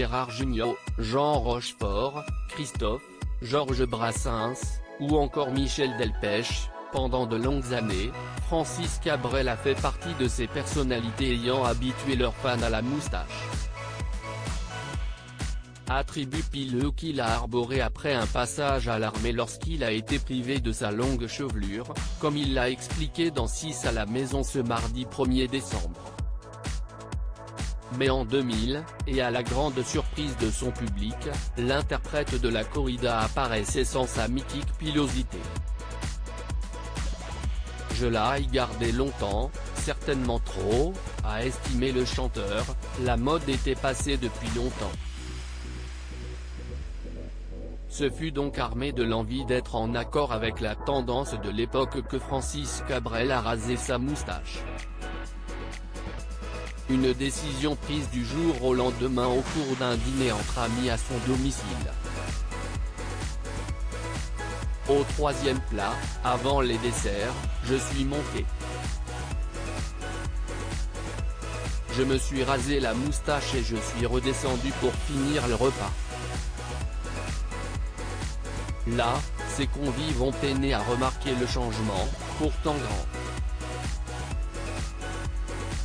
Gérard Jugnot, Jean Rochefort, Christophe, Georges Brassens, ou encore Michel Delpech. Pendant de longues années, Francis Cabrel a fait partie de ces personnalités ayant habitué leurs fans à la moustache. Attribut pileux qu'il a arboré après un passage à l'armée lorsqu'il a été privé de sa longue chevelure, comme il l'a expliqué dans 6 à la maison ce mardi 1er décembre. Mais en 2000, et à la grande surprise de son public, l'interprète de la corrida apparaissait sans sa mythique pilosité. Je l'ai gardé longtemps, certainement trop, a estimé le chanteur, la mode était passée depuis longtemps. Ce fut donc armé de l'envie d'être en accord avec la tendance de l'époque que Francis Cabrel a rasé sa moustache. Une décision prise du jour au lendemain au cours d'un dîner entre amis à son domicile. Au troisième plat, avant les desserts, je suis monté. Je me suis rasé la moustache et je suis redescendu pour finir le repas. Là, ses convives ont peiné à remarquer le changement, pourtant grand.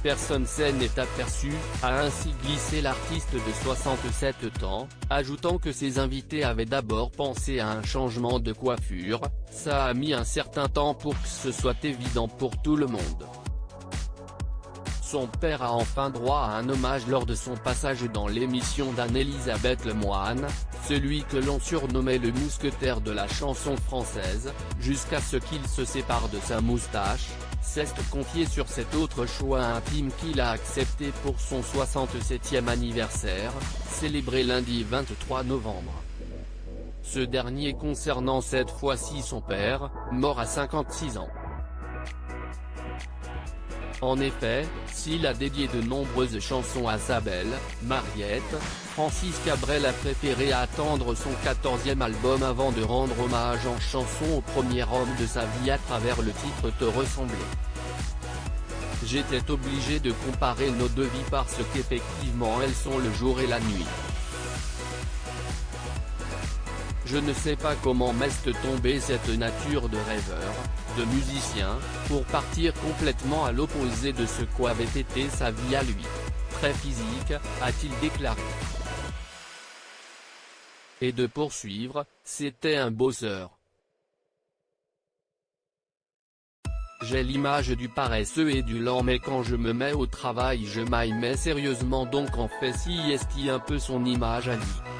Personne s'en est aperçu, a ainsi glissé l'artiste de 67 ans, ajoutant que ses invités avaient d'abord pensé à un changement de coiffure, ça a mis un certain temps pour que ce soit évident pour tout le monde. Son père a enfin droit à un hommage lors de son passage dans l'émission d'Anne-Elisabeth Lemoine, celui que l'on surnommait le mousquetaire de la chanson française, jusqu'à ce qu'il se sépare de sa moustache, s'est confié sur cet autre choix intime qu'il a accepté pour son 67e anniversaire, célébré lundi 23 novembre. Ce dernier concernant cette fois-ci son père, mort à 56 ans. En effet, s'il a dédié de nombreuses chansons à sa belle, Mariette, Francis Cabrel a préféré attendre son 14e album avant de rendre hommage en chanson au premier homme de sa vie à travers le titre Te ressembler. J'étais obligé de comparer nos deux vies parce qu'effectivement elles sont le jour et la nuit. Je ne sais pas comment m'est tombée cette nature de rêveur, de musicien, pour partir complètement à l'opposé de ce qu'avait été sa vie à lui. Très physique, a-t-il déclaré. Et de poursuivre, c'était un bosseur. J'ai l'image du paresseux et du lent mais quand je me mets au travail je m'y mets sérieusement donc en fait si est un peu son image à lui.